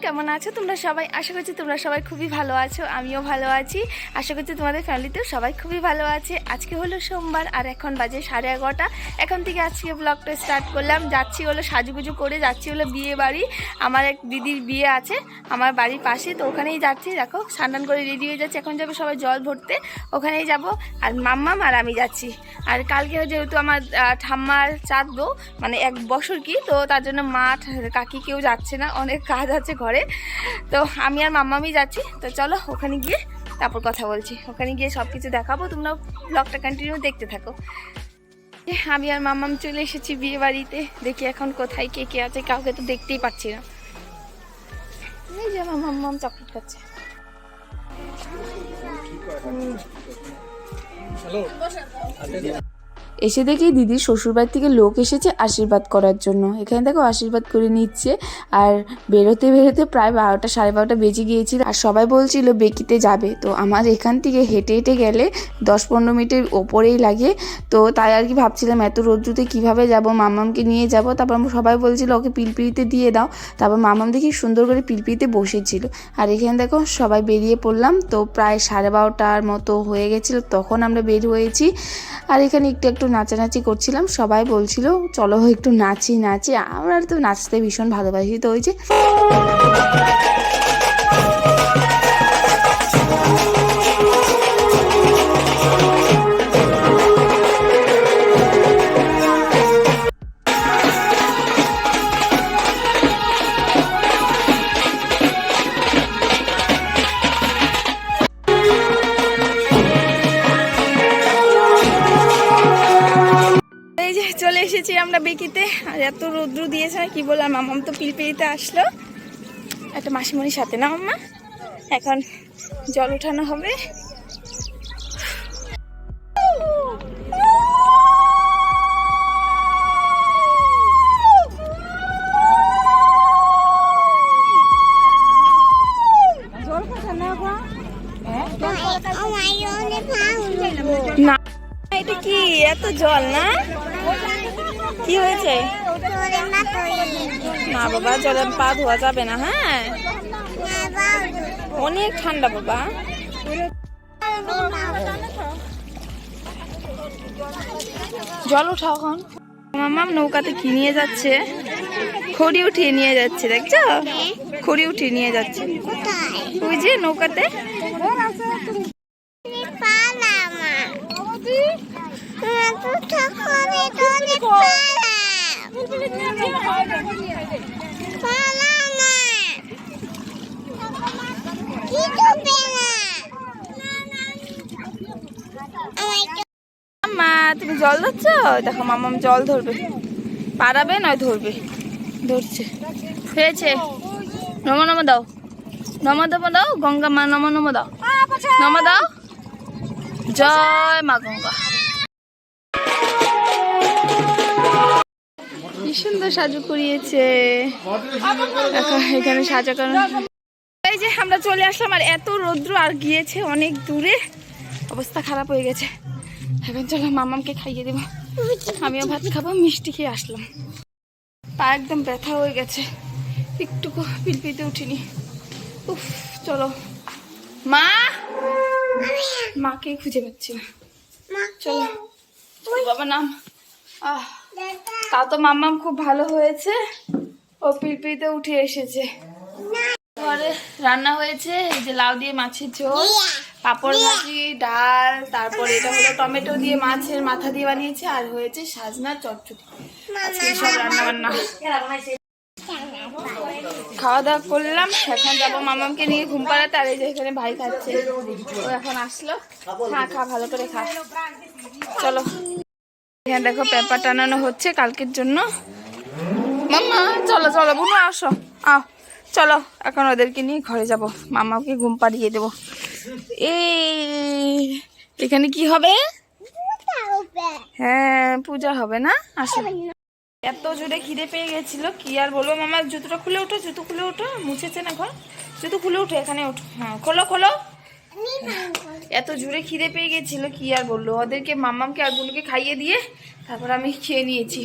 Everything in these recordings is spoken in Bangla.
কেমন আছো তোমরা সবাই? আশা করছি তোমরা সবাই খুবই ভালো আছো, আমিও ভালো আছি। আশা করছি তোমাদের ফ্যামিলিতেও সবাই খুবই ভালো আছে। আজকে হলো সোমবার আর এখন বাজে 11:30। এখন থেকে আজকে ব্লগটা স্টার্ট করলাম। যাচ্ছি হলো সাজুগুজু করে, যাচ্ছি হলো বিয়ে বাড়ি। আমার এক দিদির বিয়ে আছে আমার বাড়ির পাশে, তো ওখানেই যাচ্ছি। দেখো স্নান করে রেডি হয়ে যাচ্ছে, এখন যাবে সবাই জল ভরতে, ওখানেই যাব। আর মাম্মাম আর আমি যাচ্ছি। আর কালকে যেহেতু আমার ঠাম্মার চাঁদ মানে 1 বছর কি, তো তার জন্য মা কাকি কেউ যাচ্ছে না, অনেক কাজ আছে ঘরে। তো আমি আর মাম্মামি যাচ্ছি। তো চলো ওখানে গিয়ে তারপর কথা বলছি, ওখানে গিয়ে সব কিছু দেখাবো। তোমরা ব্লগটা কন্টিনিউ দেখতে থাকো। আমি আর মাম্মাম চলে এসেছি বিয়ে বাড়িতে। দেখি এখন কোথায় কে কে আছে, কাউকে তো দেখতেই পাচ্ছি না। এই যে আমার মাম্মাম চকলেট খাচ্ছে। এসে দেখি দিদির শ্বশুরবাড়ি থেকে লোক এসেছে আশীর্বাদ করার জন্য। এখানে দেখো আশীর্বাদ করে নিচ্ছে। আর বেরোতে বেরোতে প্রায় 12টা 12:30 বেজে গিয়েছিল। আর সবাই বলছিল বেকিতে যাবে, তো আমার এখান থেকে হেঁটে হেঁটে গেলে 10-15 মিনিটের ওপরেই লাগে। তো তাই আর কি ভাবছিলাম এত রোদ্রুতে কীভাবে যাব, মামামকে নিয়ে যাব। তারপর সবাই বলছিল ওকে পিলপিলিতে দিয়ে দাও। তারপর মামাম দেখি সুন্দর করে পিলপিলিতে বসেছিল। আর এখানে দেখো সবাই বেরিয়ে পড়লাম। তো প্রায় 12:30টার মতো হয়ে গেছিলো তখন আমরা বের হয়েছি। আর এখানে একটু নাচানাচি করছিলাম। সবাই বলছিল চলো একটু নাচি। আমরা তো নাচতে ভীষণ ভালোবাসি। তো ওই যে চলে এসেছি আমরা বেকিতে। আর এত রৌদ্র দিয়েছে কি বললাম, মামাম তো পিলপিলিতে আসলো একটা মাসিমণির সাথে না মাম্মা। এখন জল উঠানো হবে। না এটা কি এত জল? না কি হয়েছে? না বাবা, জলে পা ধোয়া যাবে না। হ্যাঁ অনেক ঠান্ডা বাবা। জল উঠাও এখন। মামাম নৌকাতে কি নিয়ে যাচ্ছে? খড়ি উঠিয়ে নিয়ে যাচ্ছে, দেখছো? খড়ি উঠিয়ে নিয়ে যাচ্ছে ওই যে নৌকাতে। মা তুমি জল ধরছ? দেখো মামাম জল ধরবে, পারাবে নয় ধরবে, ধরছে। হয়েছে নমো নমো দাও, নমো নমো দাও, গঙ্গা মা নমো নমো দাও, নমো দাও। জয় মা গঙ্গা। কি সুন্দর সাজু করিয়েছে এখানে সাজা করানো। এই যে আমরা চলে আসলাম। আর এত রৌদ্র, আর গিয়েছে অনেক দূরে, অবস্থা খারাপ হয়ে গেছে। এখন চলো মামামকে খাইয়ে দেবো, আমিও ভাত খাবো। মিষ্টি খেয়ে আসলাম, পা একদম ব্যথা হয়ে গেছে, একটুকু পিলপিতে উঠিনি। উফ চলো। মা, মাকে খুঁজে পাচ্ছি না। চলো বাবা নাম। তাও তো মাম্মাম খুব ভালো হয়েছে, ও পিলপিতে উঠে এসেছে। ঘরে রান্না হয়েছে এই যে লাউ দিয়ে মাছের ঝোল, পাঁপড় ভাজি, ডাল, তারপরে এটা হলো টমেটো দিয়ে মাছের মাথা দিয়ে বানিয়েছে, আর হয়েছে সাজনা চচ্চড়ি। আজকে সব রান্না বান্না খাওয়া দাওয়া করলাম। এখন যাবো মামামকে নিয়ে ঘুম পাড়াতে। আর এই যে এখানে ভাই খাচ্ছে, ও এখন আসলো। খা ভালো করে খা। চলো এখানে দেখো পেপার টানানো হচ্ছে কালকের জন্য। মাম্মা চলো চলো বুনু আসো, আও চলো এখন ওদেরকে নিয়ে ঘরে যাব, মামাকে ঘুম পাড়িয়ে দেবো। এখানে কি হবে? হ্যাঁ পূজা হবে না? আসো। এত জোরে খিদে পেয়ে গেছিল কি আর বলবো। মামা জুতোটা খুলে ওঠো, জুতো খুলে ওঠো, মুছেছে না ঘর, জুতো খুলে ওঠো, এখানে ওঠো। হ্যাঁ খোলো খোলো এত জোরে খিদে পেয়ে গেছিল কি আর বললো, ওদেরকে মাম্মামকে আর বুনুকে খাইয়ে দিয়ে তারপর আমি খেয়ে নিয়েছি।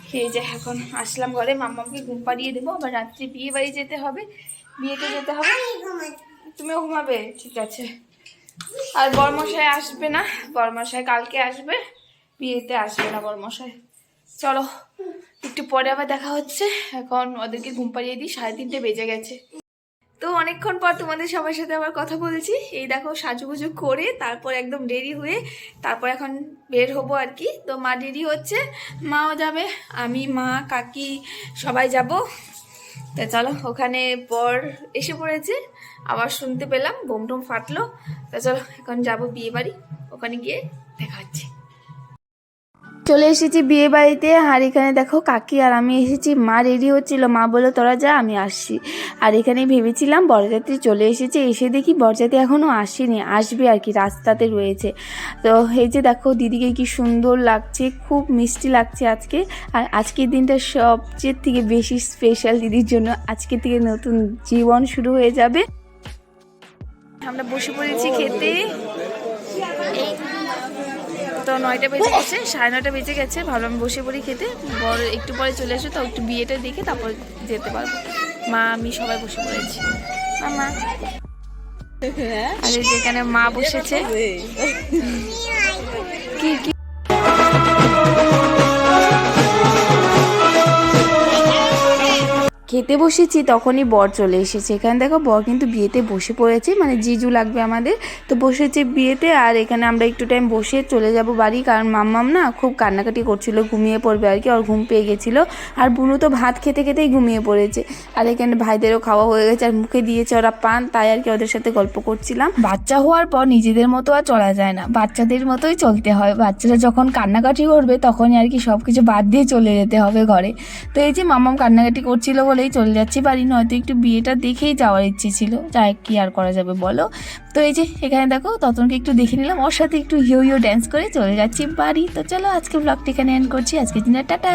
খেয়ে যে এখন আসলাম ঘরে, মাম্মামকে ঘুম পাড়িয়ে দেবো, আবার রাত্রি বিয়ে বাড়ি যেতে হবে, বিয়েতে যেতে হবে। তুমিও ঘুমাবে? ঠিক আছে। আর বরমশাই আসবে না, বরমশাই কালকে আসবে, বিয়েতে আসবে না বরমশাই। চলো একটু পরে আবার দেখা হচ্ছে, এখন ওদেরকে ঘুম পাড়িয়ে দিই, 3:30 বেজে গেছে। তো অনেকক্ষণ পর তোমাদের সবার সাথে আবার কথা বলেছি। এই দেখো সাজুগুজু করে তারপর একদম রেডি হয়ে তারপর এখন বের হবো আর কি। তো মা রেডি হচ্ছে, মাও যাবে, আমি মা কাকি সবাই যাব। তো চলো, ওখানে বর এসে পড়েছে, আবার শুনতে পেলাম বোম টোম ফাটলো। তো চলো এখন যাবো বিয়ে বাড়ি, ওখানে গিয়ে দেখা হচ্ছে। চলে এসেছি বিয়ে বাড়িতে। আর এখানে দেখো কাকি আর আমি এসেছি, মা রেডি হচ্ছিল, মা বললো তোরা যা আমি আসছি। আর এখানে ভেবেছিলাম বরযাত্রী চলে এসেছে, এসে দেখি বরযাত্রী এখনও আসেনি, আসবে আর কি, রাস্তাতে রয়েছে। তো এই যে দেখো দিদিকে কি সুন্দর লাগছে, খুব মিষ্টি লাগছে আজকে। আর আজকের দিনটা সবচেয়ে থেকে বেশি স্পেশাল দিদির জন্য, আজকে থেকে নতুন জীবন শুরু হয়ে যাবে। আমরা বসে পড়েছি খেতে। তো 9টা বেজে গেছে, 9:30 বেজে গেছে, ভাবলাম বসে পড়ি খেতে, বর একটু পরে চলে আসবে, তো একটু বিয়েটা দেখে তারপর যেতে পারবো। মা আমি সবাই বসে পড়েছি। মা আর এই যে এখানে মা বসেছে। কি কি খেতে বসেছি তখনই বর চলে এসেছে। এখানে দেখো বর কিন্তু বিয়েতে বসে পড়েছে, মানে জিজু লাগবে আমাদের, তো বসেছে বিয়েতে। আর এখানে আমরা একটু টাইম বসে চলে যাব বাড়ি, কারণ মাম্মাম না খুব কান্নাকাটি করছিল, ঘুমিয়ে পড়বে আর কি, ওর ঘুম পেয়ে গেছিলো। আর বুনু তো ভাত খেতে খেতেই ঘুমিয়ে পড়েছে। আর এখানে ভাইদেরও খাওয়া হয়ে গেছে, আর মুখে দিয়েছে ওরা পান, তাই আর কি ওদের সাথে গল্প করছিলাম। বাচ্চা হওয়ার পর নিজেদের মতো আর চলা যায় না, বাচ্চাদের মতোই চলতে হয়। বাচ্চারা যখন কান্নাকাটি করবে তখনই আর কি সব কিছু বাদ দিয়ে চলে যেতে হবে ঘরে। তো এই যে মাম্মাম কান্নাকাটি করছিল বলেই চলে যাচ্ছি বাড়ি, নয়তো একটু বিয়েটা দেখেই যাওয়ার ইচ্ছে ছিল, যাই কি আর করা যাবে বলো। তো এই যে এখানে দেখো ততনকে একটু দেখে নিলাম, ওর সাথে একটু হিও হিও ড্যান্স করে চলে যাচ্ছি বাড়ি। তো চলো আজকে ব্লগটা এখানে এন্ড করছি, আজকের দিনে টাটা।